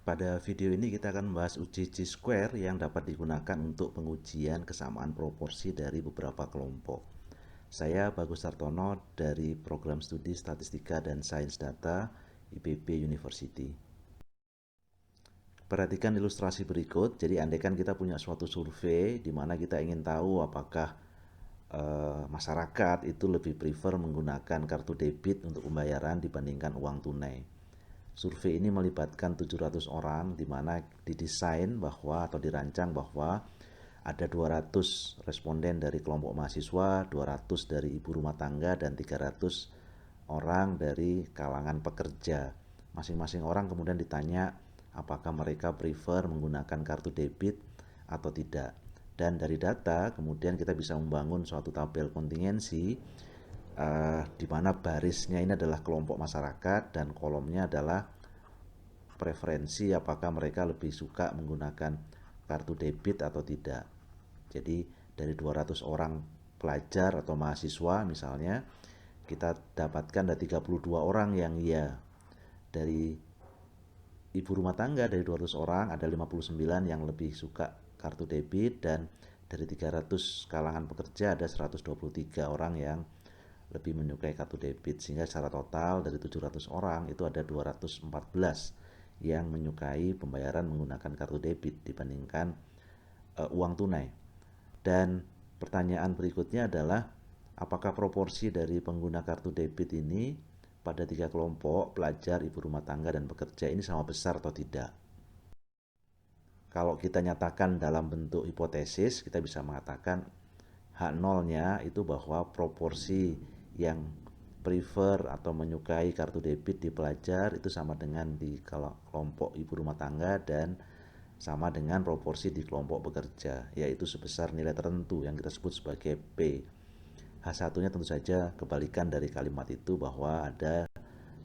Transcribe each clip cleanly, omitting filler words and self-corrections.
Pada video ini kita akan membahas uji chi-square yang dapat digunakan untuk pengujian kesamaan proporsi dari beberapa kelompok. Saya Bagus Sartono dari Program Studi Statistika dan Sains Data IPB University. Perhatikan ilustrasi berikut. Jadi andaikan kita punya suatu survei di mana kita ingin tahu apakah masyarakat itu lebih prefer menggunakan kartu debit untuk pembayaran dibandingkan uang tunai. Survei ini melibatkan 700 orang di mana didesain bahwa atau dirancang bahwa ada 200 responden dari kelompok mahasiswa, 200 dari ibu rumah tangga, dan 300 orang dari kalangan pekerja. Masing-masing orang kemudian ditanya apakah mereka prefer menggunakan kartu debit atau tidak. Dan dari data kemudian kita bisa membangun suatu tabel kontingensi di mana barisnya ini adalah kelompok masyarakat dan kolomnya adalah preferensi apakah mereka lebih suka menggunakan kartu debit atau tidak. Jadi dari 200 orang pelajar atau mahasiswa misalnya, kita dapatkan ada 32 orang yang iya. Dari ibu rumah tangga dari 200 orang ada 59 yang lebih suka kartu debit, dan dari 300 kalangan pekerja ada 123 orang yang lebih menyukai kartu debit, sehingga secara total dari 700 orang itu ada 214 yang menyukai pembayaran menggunakan kartu debit dibandingkan uang tunai. Dan pertanyaan berikutnya adalah apakah proporsi dari pengguna kartu debit ini pada tiga kelompok pelajar, ibu rumah tangga, dan pekerja ini sama besar atau tidak. Kalau kita nyatakan dalam bentuk hipotesis, kita bisa mengatakan H0-nya itu bahwa proporsi yang prefer atau menyukai kartu debit di pelajar itu sama dengan di kelompok ibu rumah tangga dan sama dengan proporsi di kelompok pekerja, yaitu sebesar nilai tertentu yang kita sebut sebagai P. H1-nya tentu saja kebalikan dari kalimat itu, bahwa ada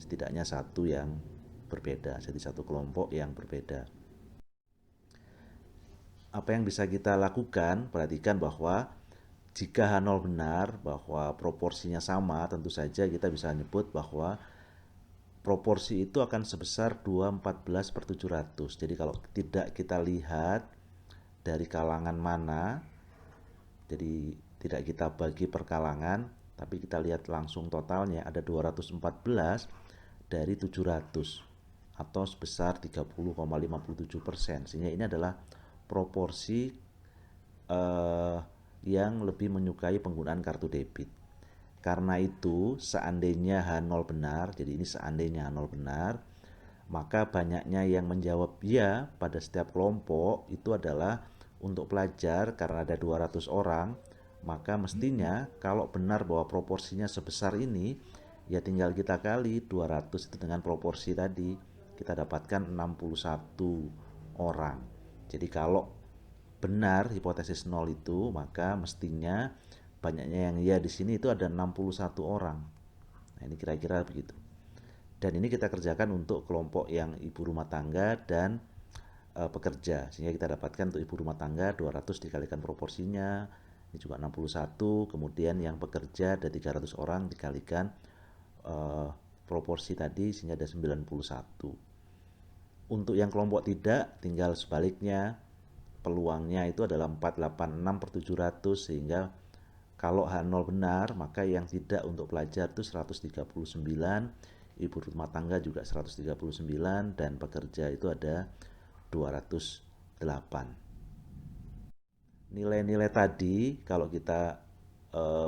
setidaknya satu yang berbeda, jadi satu kelompok yang berbeda. Apa yang bisa kita lakukan? Perhatikan bahwa jika H0 benar, bahwa proporsinya sama, tentu saja kita bisa menyebut bahwa proporsi itu akan sebesar 214/700. Jadi kalau tidak kita lihat dari kalangan mana, jadi tidak kita bagi per kalangan, tapi kita lihat langsung totalnya ada 214 dari 700 atau sebesar 30,57%. Sehingga ini adalah proporsi yang lebih menyukai penggunaan kartu debit. Karena itu, seandainya H0 benar, jadi ini seandainya H0 benar, maka banyaknya yang menjawab ya pada setiap kelompok itu adalah untuk pelajar. Karena ada 200 orang, maka mestinya kalau benar bahwa proporsinya sebesar ini, ya tinggal kita kali 200 itu dengan proporsi tadi, kita dapatkan 61 orang. Jadi kalau benar hipotesis 0 itu, maka mestinya banyaknya yang ya di sini itu ada 61 orang. Nah, ini kira-kira begitu. Dan ini kita kerjakan untuk kelompok yang ibu rumah tangga dan pekerja. Sehingga kita dapatkan untuk ibu rumah tangga 200 dikalikan proporsinya, ini juga 61. Kemudian yang pekerja ada 300 orang dikalikan proporsi tadi, sehingga ada 91. Untuk yang kelompok tidak, tinggal sebaliknya, peluangnya itu adalah 486/700, sehingga kalau H0 benar, maka yang tidak untuk pelajar itu 139, ibu rumah tangga juga 139, dan pekerja itu ada 208. Nilai-nilai tadi kalau kita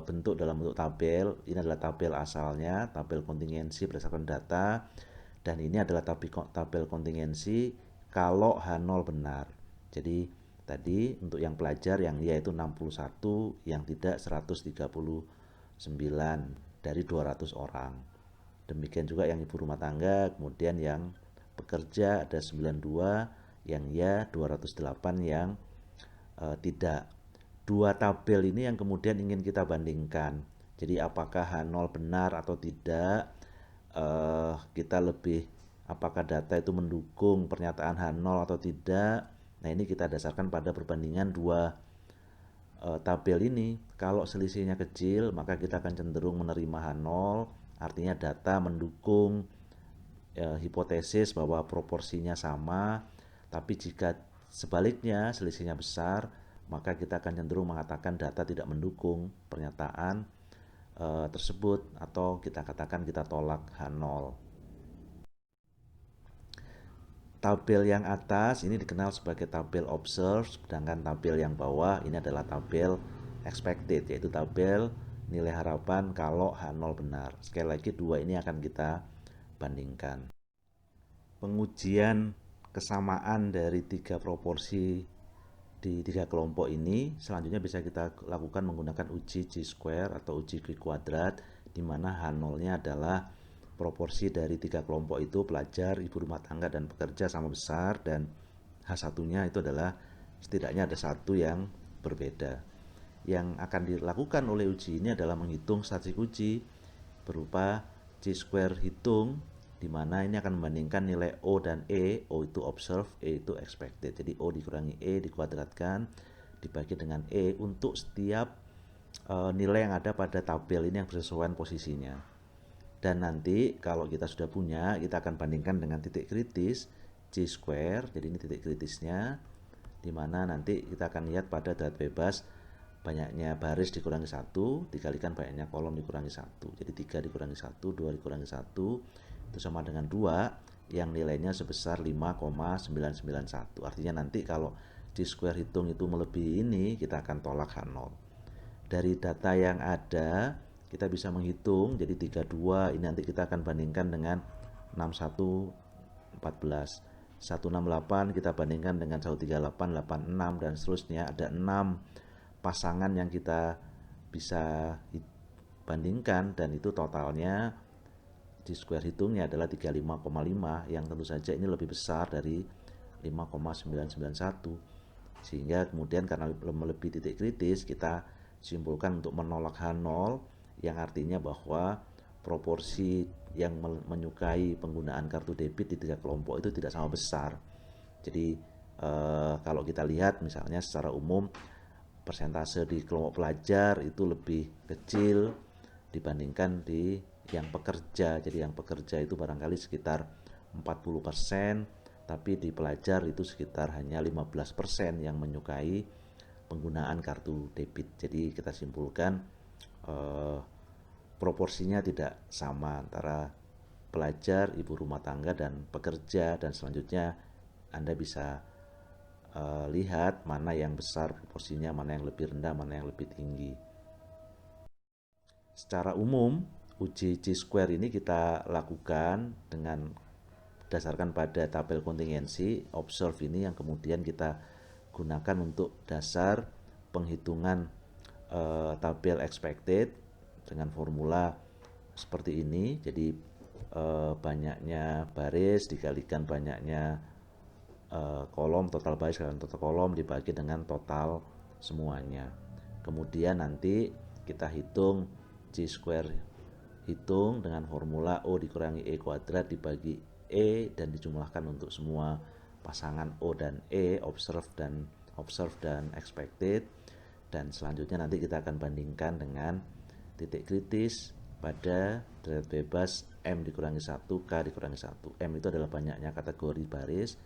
bentuk dalam bentuk tabel, ini adalah tabel asalnya, tabel kontingensi berdasarkan data, dan ini adalah tabel kontingensi kalau H0 benar. Jadi tadi untuk yang pelajar yang ya itu 61, yang tidak 139 dari 200 orang. Demikian juga yang ibu rumah tangga, kemudian yang pekerja ada 92, yang ya 208, yang tidak. Dua tabel ini yang kemudian ingin kita bandingkan. Jadi apakah H0 benar atau tidak, kita lebih apakah data itu mendukung pernyataan H0 atau tidak. Nah, ini kita dasarkan pada perbandingan dua tabel ini. Kalau selisihnya kecil, maka kita akan cenderung menerima H0, artinya data mendukung hipotesis bahwa proporsinya sama, tapi jika sebaliknya selisihnya besar, maka kita akan cenderung mengatakan data tidak mendukung pernyataan tersebut, atau kita katakan kita tolak H0. Tabel yang atas ini dikenal sebagai tabel observed, sedangkan tabel yang bawah ini adalah tabel expected, yaitu tabel nilai harapan kalau H0 benar. Sekali lagi dua ini akan kita bandingkan. Pengujian kesamaan dari tiga proporsi di tiga kelompok ini selanjutnya bisa kita lakukan menggunakan uji chi-square atau uji Q kuadrat, di mana H0-nya adalah proporsi dari tiga kelompok itu, pelajar, ibu rumah tangga, dan pekerja sama besar, dan H1-nya itu adalah setidaknya ada satu yang berbeda. Yang akan dilakukan oleh uji ini adalah menghitung statistik uji berupa chi-square hitung, di mana ini akan membandingkan nilai O dan E. O itu observed, E itu expected. Jadi O dikurangi E dikuadratkan dibagi dengan E untuk setiap nilai yang ada pada tabel ini yang bersesuaian posisinya. Dan nanti kalau kita sudah punya, kita akan bandingkan dengan titik kritis chi-square. Jadi ini titik kritisnya, di mana nanti kita akan lihat pada deret bebas banyaknya baris dikurangi 1 dikalikan banyaknya kolom dikurangi 1. Jadi 3 dikurangi 1, 2 dikurangi 1 itu sama dengan 2, yang nilainya sebesar 5,991. Artinya nanti kalau chi-square hitung itu melebihi ini, kita akan tolak H0. Dari data yang ada kita bisa menghitung, jadi 32 ini nanti kita akan bandingkan dengan 6114, 168 kita bandingkan dengan 138, 86, dan seterusnya. Ada 6 pasangan yang kita bisa bandingkan, dan itu totalnya chi-square hitungnya adalah 35,5, yang tentu saja ini lebih besar dari 5,991, sehingga kemudian karena melebihi titik kritis kita simpulkan untuk menolak H0, yang artinya bahwa proporsi yang menyukai penggunaan kartu debit di tiga kelompok itu tidak sama besar. Jadi kalau kita lihat misalnya secara umum persentase di kelompok pelajar itu lebih kecil dibandingkan di yang pekerja. Jadi yang pekerja itu barangkali sekitar 40%, tapi di pelajar itu sekitar hanya 15% yang menyukai penggunaan kartu debit. Jadi kita simpulkan proporsinya tidak sama antara pelajar, ibu rumah tangga, dan pekerja, dan selanjutnya Anda bisa lihat mana yang besar proporsinya, mana yang lebih rendah, mana yang lebih tinggi. Secara umum, uji chi-square ini kita lakukan dengan berdasarkan pada tabel kontingensi observe ini, yang kemudian kita gunakan untuk dasar penghitungan tabel expected dengan formula seperti ini. Jadi banyaknya baris dikalikan banyaknya kolom, total baris kalikan total kolom dibagi dengan total semuanya. Kemudian nanti kita hitung chi-square hitung dengan formula O dikurangi E kuadrat dibagi E, dan dijumlahkan untuk semua pasangan O dan E, observed dan expected. Dan selanjutnya nanti kita akan bandingkan dengan titik kritis pada deret bebas M dikurangi 1, K dikurangi 1. M itu adalah banyaknya kategori baris,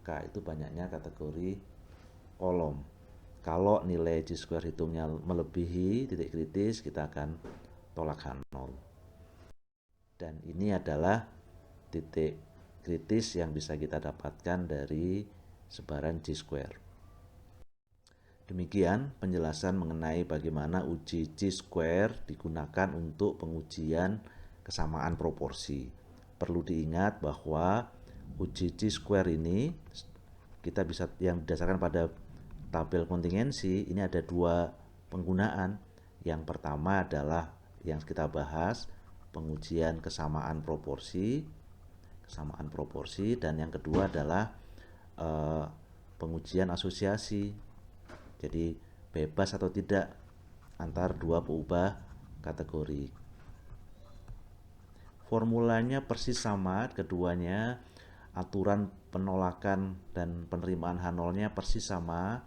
K itu banyaknya kategori kolom. Kalau nilai chi-square hitungnya melebihi titik kritis, kita akan tolak H0. Dan ini adalah titik kritis yang bisa kita dapatkan dari sebaran chi-square. Demikian penjelasan mengenai bagaimana uji chi-square digunakan untuk pengujian kesamaan proporsi. Perlu diingat bahwa uji chi-square ini kita bisa yang berdasarkan pada tabel kontingensi ini ada dua penggunaan. Yang pertama adalah yang kita bahas, pengujian kesamaan proporsi, dan yang kedua adalah pengujian asosiasi. Jadi bebas atau tidak antar dua peubah kategori. Formulanya persis sama keduanya, aturan penolakan dan penerimaan H0-nya persis sama.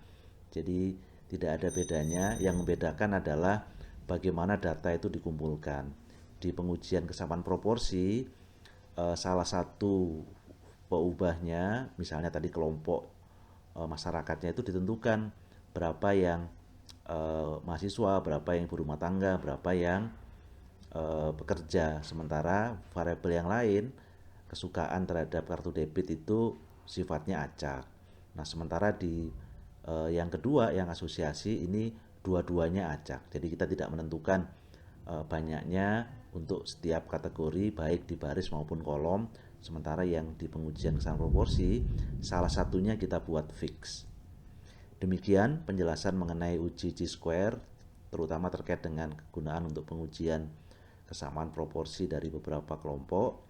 Jadi tidak ada bedanya. Yang membedakan adalah bagaimana data itu dikumpulkan. Di pengujian kesamaan proporsi salah satu peubahnya, misalnya tadi kelompok masyarakatnya itu ditentukan berapa yang mahasiswa, berapa yang ibu rumah tangga, berapa yang bekerja. Sementara variabel yang lain, kesukaan terhadap kartu debit itu sifatnya acak. Nah, sementara di yang kedua, yang asosiasi ini dua-duanya acak. Jadi kita tidak menentukan banyaknya untuk setiap kategori baik di baris maupun kolom. Sementara yang di pengujian kesamaan proporsi salah satunya kita buat fix. Demikian penjelasan mengenai uji Chi-square, terutama terkait dengan kegunaan untuk pengujian kesamaan proporsi dari beberapa kelompok.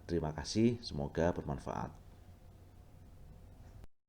Terima kasih, semoga bermanfaat.